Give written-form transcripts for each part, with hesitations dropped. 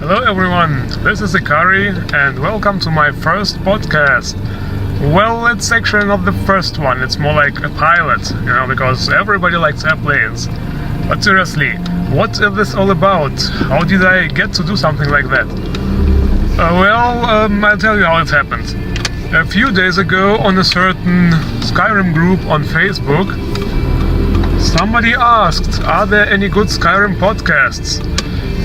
Hello everyone, this is Ikari and welcome to my first podcast. Well, it's actually not the first one, it's more like a pilot, because everybody likes airplanes. But seriously, what is this all about? How did I get to do something like that? I'll tell you how it happened. A few days ago on a certain Skyrim group on Facebook, somebody asked, are there any good Skyrim podcasts?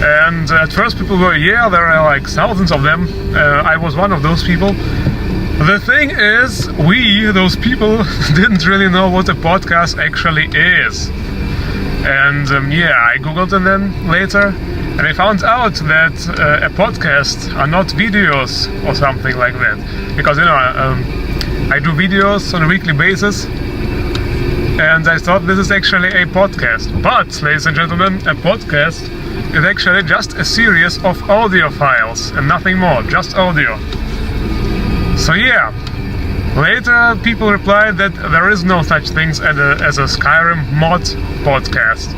And at first people were, yeah, there are like thousands of them. I was one of those people. The thing is, those people, didn't really know what a podcast actually is. And I googled it then later, and I found out that a podcast are not videos or something like that. Because, I do videos on a weekly basis, and I thought this is actually a podcast. But, ladies and gentlemen, a podcast is actually just a series of audio files and nothing more, just audio. So yeah, later people replied that there is no such things as a Skyrim mod podcast.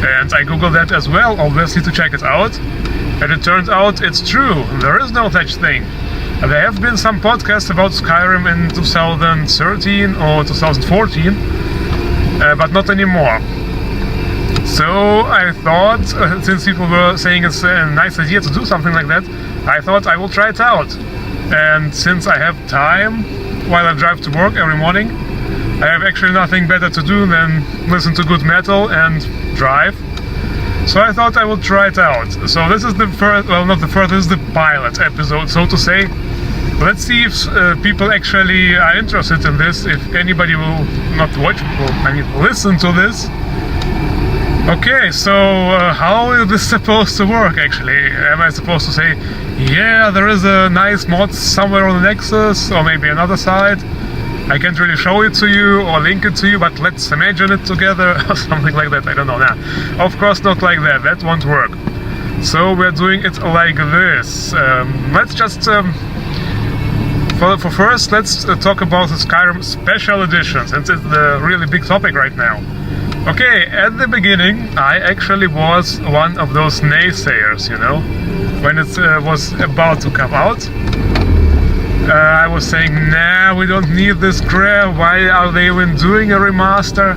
And I googled that as well, obviously, to check it out. And it turns out it's true, there is no such thing. There have been some podcasts about Skyrim in 2013 or 2014, but not anymore. So I thought, since people were saying it's a nice idea to do something like that, I thought I will try it out. And since I have time while I drive to work every morning, I have actually nothing better to do than listen to good metal and drive. So I thought I would try it out. So this is the first, well, not the first, this is the pilot episode, so to say. Let's see if people actually are interested in this, if anybody will not listen to this. Okay, so how is this supposed to work actually? Am I supposed to say, yeah, there is a nice mod somewhere on the Nexus, or maybe another site? I can't really show it to you or link it to you, but let's imagine it together, or something like that, I don't know. Nah, of course not like that, that won't work. So we're doing it like this. Let's just, for first, let's talk about the Skyrim Special Edition, since it's the really big topic right now. Okay, at the beginning, I actually was one of those naysayers, when it was about to come out. I was saying, nah, we don't need this crap, why are they even doing a remaster?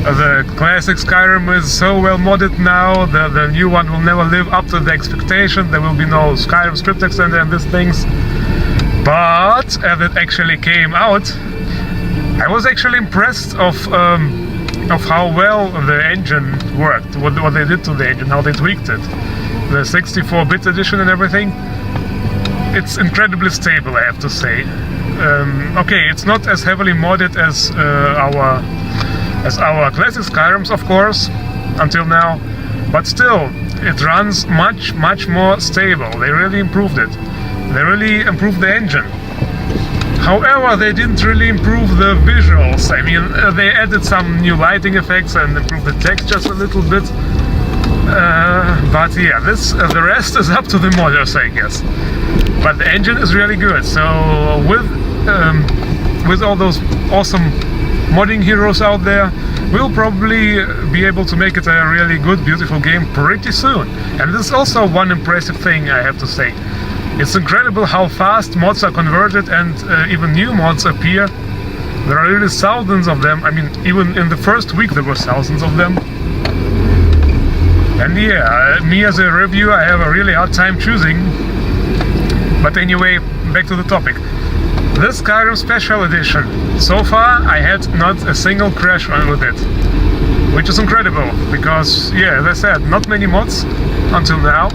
The classic Skyrim is so well modded now, the new one will never live up to the expectation, there will be no Skyrim script extender and these things. But, as it actually came out, I was actually impressed of how well the engine worked, what they did to the engine, how they tweaked it. The 64-bit edition and everything, it's incredibly stable, I have to say. Okay, it's not as heavily modded as our classic Skyrims, of course, until now, but still, it runs much more stable. They really improved it. They really improved the engine. However, they didn't really improve the visuals. I mean, they added some new lighting effects and improved the textures a little bit. But yeah, the rest is up to the modders, I guess. But the engine is really good. So with all those awesome modding heroes out there, we'll probably be able to make it a really good, beautiful game pretty soon. And this is also one impressive thing, I have to say. It's incredible how fast mods are converted and even new mods appear. There are really thousands of them. I mean, even in the first week there were thousands of them. And yeah, me as a reviewer, I have a really hard time choosing. But anyway, back to the topic. This Skyrim Special Edition. So far, I had not a single crash with it. Which is incredible, because, yeah, as I said, not many mods until now.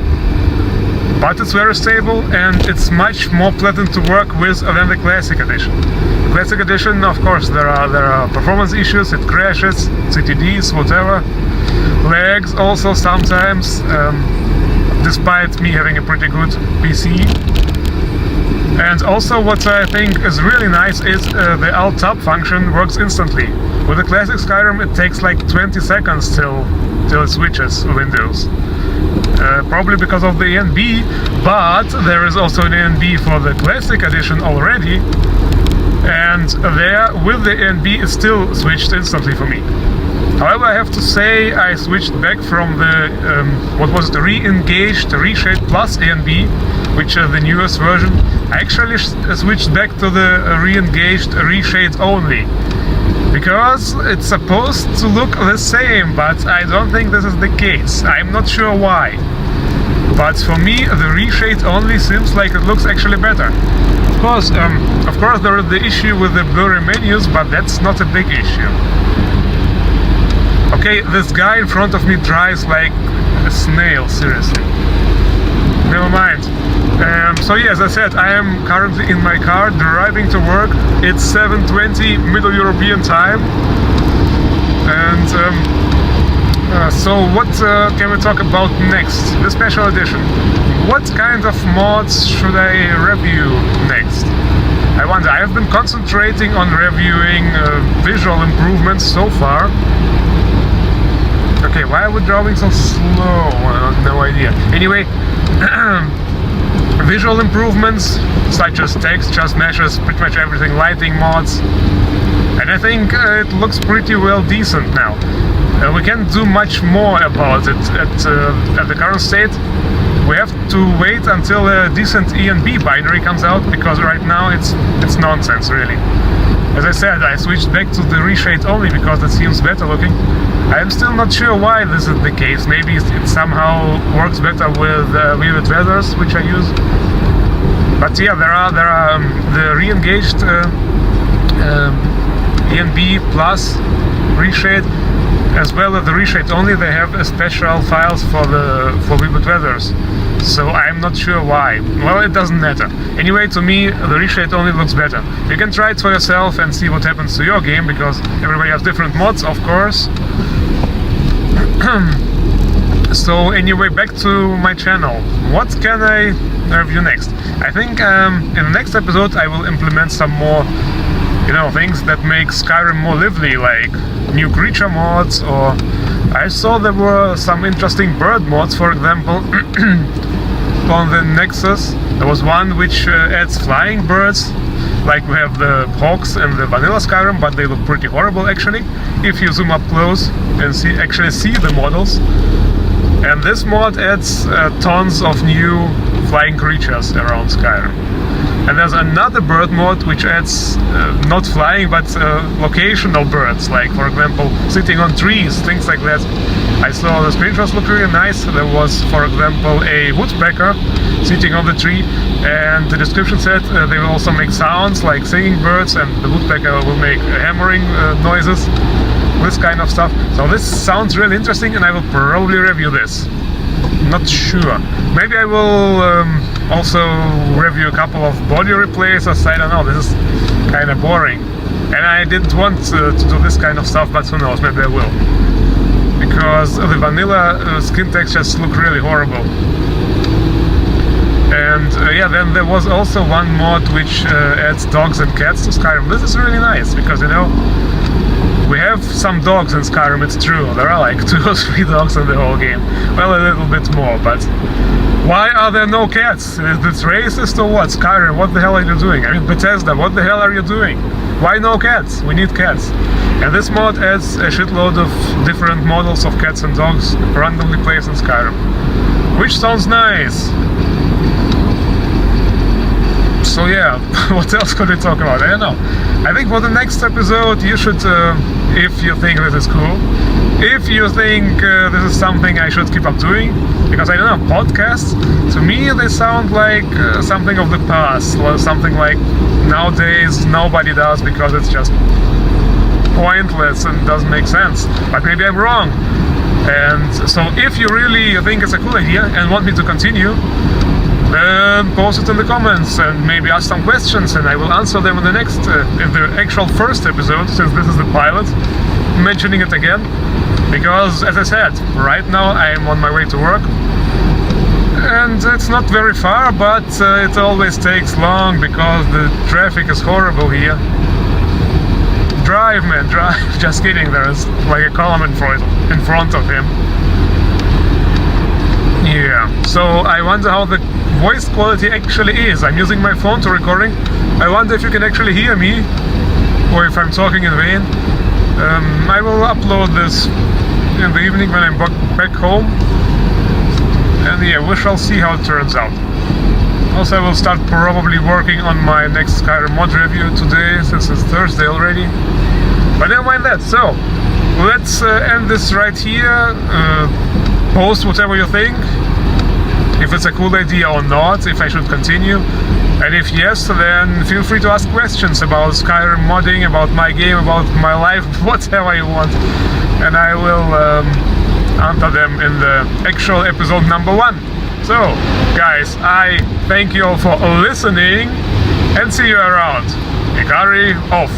But it's very stable and it's much more pleasant to work with than the Classic Edition. The Classic Edition, of course, there are performance issues, it crashes, CTDs, whatever. Lags also sometimes, despite me having a pretty good PC. And also what I think is really nice is the Alt-Tab function works instantly. With the Classic Skyrim it takes like 20 seconds till it switches windows. Probably because of the ENB, but there is also an ENB for the Classic Edition already, and there with the ENB it still switched instantly for me. However, I have to say I switched back from the what was the re-engaged Reshade Plus A and B, which is the newest version. I actually switched back to the re-engaged Reshade only, because it's supposed to look the same, but I don't think this is the case. I'm not sure why. But for me, the Reshade only seems like it looks actually better. Of course, there is the issue with the blurry menus, but that's not a big issue. Okay, this guy in front of me drives like a snail, seriously. Never mind. So yeah, as I said, I am currently in my car driving to work. It's 7:20 Middle European time. And so what can we talk about next? The special edition. What kind of mods should I review next? I wonder. I have been concentrating on reviewing visual improvements so far. Okay, why are we driving so slow? No idea. Anyway, visual improvements such as textures, meshes, pretty much everything, lighting mods, and I think it looks pretty well decent now. We can't do much more about it at the current state. We have to wait until a decent E and B binary comes out, because right now it's nonsense, really. As I said, I switched back to the Reshade only because it seems better looking. I'm still not sure why this is the case. Maybe it somehow works better with Vivid Weathers, which I use. But yeah, there are the re-engaged ENB plus Reshade, as well as the Reshade only. They have special files for Vivid Weathers. So I'm not sure why. Well, it doesn't matter. Anyway, to me, the Reshade only looks better. You can try it for yourself and see what happens to your game, because everybody has different mods, of course. So anyway, back to my channel. What can I review next? I think in the next episode I will implement some more, things that make Skyrim more lively, like new creature mods, or I saw there were some interesting bird mods, for example. On the Nexus there was one which adds flying birds, like we have the hawks and the vanilla Skyrim, but they look pretty horrible actually if you zoom up close and actually see the models. And this mod adds tons of new flying creatures around Skyrim. And there's another bird mod which adds not flying but locational birds, like for example sitting on trees, things like that. I saw the screenshots look really nice. There was, for example, a woodpecker sitting on the tree, and the description said they will also make sounds like singing birds, and the woodpecker will make hammering noises, this kind of stuff. So this sounds really interesting, and I will probably review this. Not sure. Maybe I will also review a couple of body replacers. I don't know, this is kind of boring. And I didn't want to do this kind of stuff, but who knows, maybe I will. Because the vanilla skin textures look really horrible. And yeah, then there was also one mod which adds dogs and cats to Skyrim. This is really nice, because we have some dogs in Skyrim, it's true. There are like 2 or 3 dogs in the whole game. Well, a little bit more, but why are there no cats? Is this racist or what? Skyrim, what the hell are you doing? I mean, Bethesda, what the hell are you doing? Why no cats? We need cats. And this mod adds a shitload of different models of cats and dogs randomly placed in Skyrim, which sounds nice. So yeah, what else could we talk about? I don't know. I think for the next episode you should, if you think this is cool, if you think this is something I should keep up doing, because I don't know, podcasts, to me they sound like something of the past, or something like nowadays nobody does because it's just pointless and doesn't make sense. But maybe I'm wrong. And so if you really think it's a cool idea and want me to continue, then post it in the comments and maybe ask some questions, and I will answer them in the next, in the actual first episode, since this is the pilot, mentioning it again. Because, as I said, right now I'm on my way to work, and it's not very far, but it always takes long because the traffic is horrible here. Drive, man, drive. Just kidding, there is like a column in front of him. Yeah, so I wonder how the voice quality actually is. I'm using my phone to recording. I wonder if you can actually hear me, or if I'm talking in vain. I will upload this in the evening when I'm back home, and yeah, we shall see how it turns out. Also, I will start probably working on my next Skyrim mod review today, since it's Thursday already. But never mind that. So let's end this right here. Post whatever you think, if it's a cool idea or not, if I should continue. And if yes, then feel free to ask questions about Skyrim modding, about my game, about my life, whatever you want. And I will answer them in the actual episode number 1. So, guys, I thank you all for listening and see you around. Ikari off.